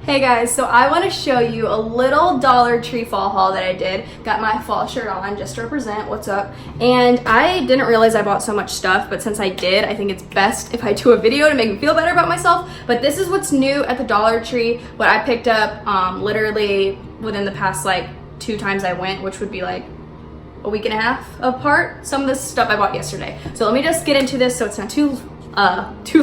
Hey guys, so I want to show you a little Dollar Tree fall haul that I did. Got my fall shirt on just to represent what's up. And I didn't realize I bought so much stuff, but since I did, I think it's best if I do a video to make me feel better about myself. But this is what's new at the Dollar Tree, what I picked up literally within the past like 2 times I went, which would be like a week and a half apart. Some of this stuff I bought yesterday. So let me just get into this so it's not too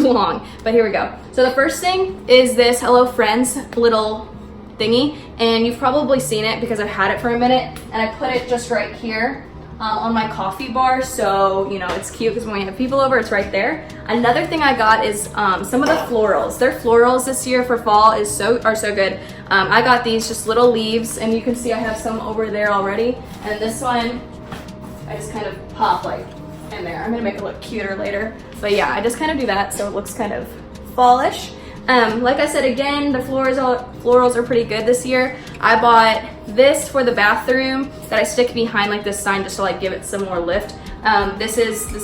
long, but here we go. So the first thing is this Hello Friends little thingy, and you've probably seen it because I've had it for a minute, and I put it just right here on my coffee bar, so you know it's cute because when we have people over, it's right there. Another thing I got is some of the florals. Their florals this year for fall are so good. I got these just little leaves, and you can see I have some over there already, and this one I just kind of pop like in there. I'm gonna make it look cuter later, but yeah, I just kind of do that so it looks kind of fallish. Like I said, again, the florals are pretty good this year. I bought this for the bathroom that I stick behind like this sign just to like give it some more lift. This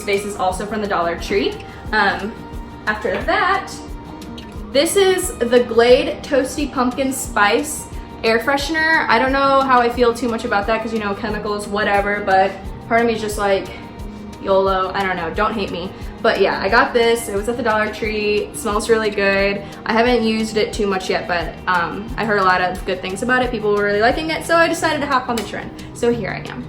vase is also from the Dollar Tree. After that, this is the Glade Toasty Pumpkin Spice air freshener. I don't know how I feel too much about that because, you know, chemicals, whatever, but part of me is just like, YOLO, I don't know, don't hate me. But yeah, I got this, it was at the Dollar Tree, it smells really good. I haven't used it too much yet, but I heard a lot of good things about it. People were really liking it, so I decided to hop on the trend. So here I am.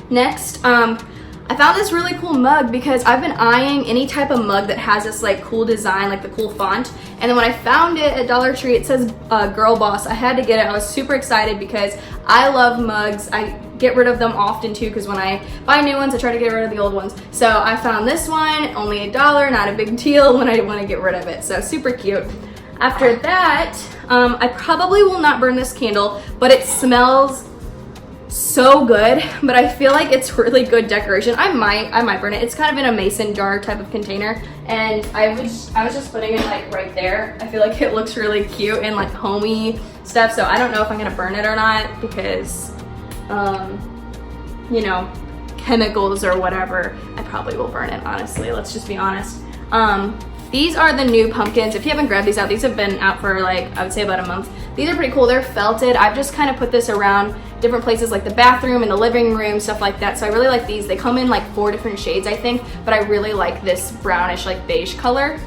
Next, I found this really cool mug because I've been eyeing any type of mug that has this like cool design, like the cool font. And then when I found it at Dollar Tree, it says Girl Boss. I had to get it. I was super excited because I love mugs. I get rid of them often too because when I buy new ones, I try to get rid of the old ones. So I found this one, only $1, not a big deal when I want to get rid of it. So super cute. After that, I probably will not burn this candle, but it smells so good, but I feel like it's really good decoration. I might burn it. It's kind of in a mason jar type of container, and I was just putting it like right there. I feel like it looks really cute and like homey stuff, so I don't know if I'm gonna burn it or not because you know, chemicals or whatever. I probably will burn it, honestly. Let's just be honest. These are the new pumpkins. If you haven't grabbed these out, these have been out for like, I would say about a month. These are pretty cool. They're felted. I've just kind of put this around different places like the bathroom and the living room, stuff like that. So I really like these. They come in like 4 different shades, I think, but I really like this brownish, like beige color.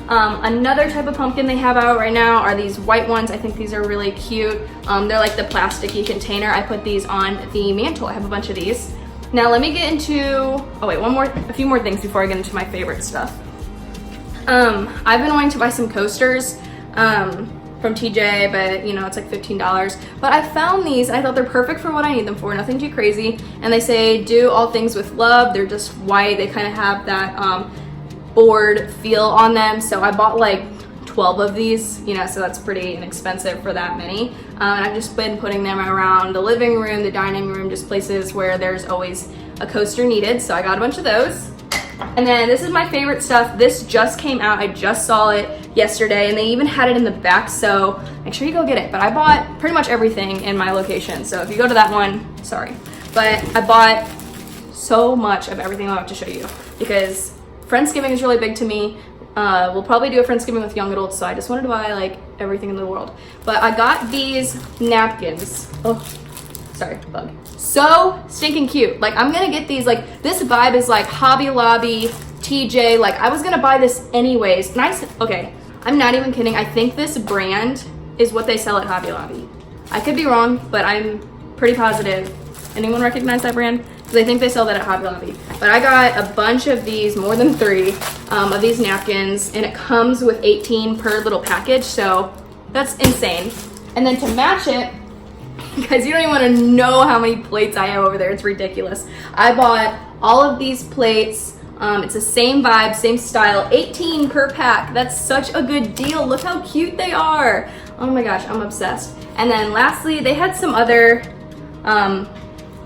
Another type of pumpkin they have out right now are these white ones. I think these are really cute. They're like the plasticky container. I put these on the mantle. I have a bunch of these. Now let me get into, oh wait, a few more things before I get into my favorite stuff. I've been wanting to buy some coasters from TJ, but you know, it's like $15. But I found these and I thought they're perfect for what I need them for, nothing too crazy. And they say do all things with love. They're just white. They kind of have that board feel on them. So I bought like 12 of these, you know, so that's pretty inexpensive for that many. And I've just been putting them around the living room, the dining room, just places where there's always a coaster needed. So I got a bunch of those. And then this is my favorite stuff. This just came out. I just saw it yesterday, and they even had it in the back, so make sure you go get it. But I bought pretty much everything in my location, so if you go to that one, sorry. But I bought so much of everything I'm about to show you because Friendsgiving is really big to me. We'll probably do a Friendsgiving with young adults, so I just wanted to buy like everything in the world. But I got these napkins. Oh, sorry, bug. So stinking cute. Like I'm gonna get these, like this vibe is like Hobby Lobby, TJ, like I was gonna buy this anyways. Nice, okay, I'm not even kidding. I think this brand is what they sell at Hobby Lobby. I could be wrong, but I'm pretty positive. Anyone recognize that brand? Because I think they sell that at Hobby Lobby. But I got a bunch of these, more than 3 of these napkins, and it comes with 18 per little package, so that's insane. And then to match it, guys, you don't even want to know how many plates I have over there. It's ridiculous. I bought all of these plates. It's the same vibe, same style, 18 per pack. That's such a good deal. Look how cute they are. Oh my gosh, I'm obsessed. And then lastly, they had some other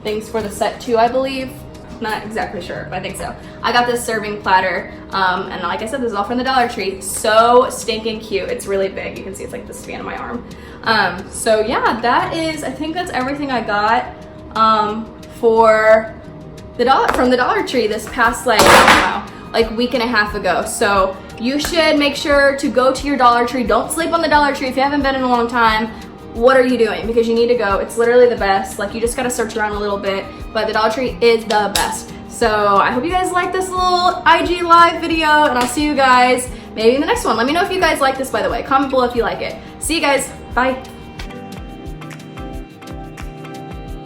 things for the set too, I believe. Not exactly sure, but I think so. I got this serving platter, and like I said, this is all from the Dollar Tree. So stinking cute. It's really big. You can see it's like the span of my arm. So yeah, I think that's everything I got from the Dollar Tree this past like week and a half ago. So You should make sure to go to your Dollar Tree. Don't sleep on the Dollar Tree if you haven't been in a long time. What are you doing? Because you need to go. It's literally the best. Like, you just gotta search around a little bit, but the Dollar Tree is the best. So I hope you guys like this little IG live video, and I'll see you guys maybe in the next one. Let me know if you guys like this, by the way. Comment below if you like it. See you guys. Bye.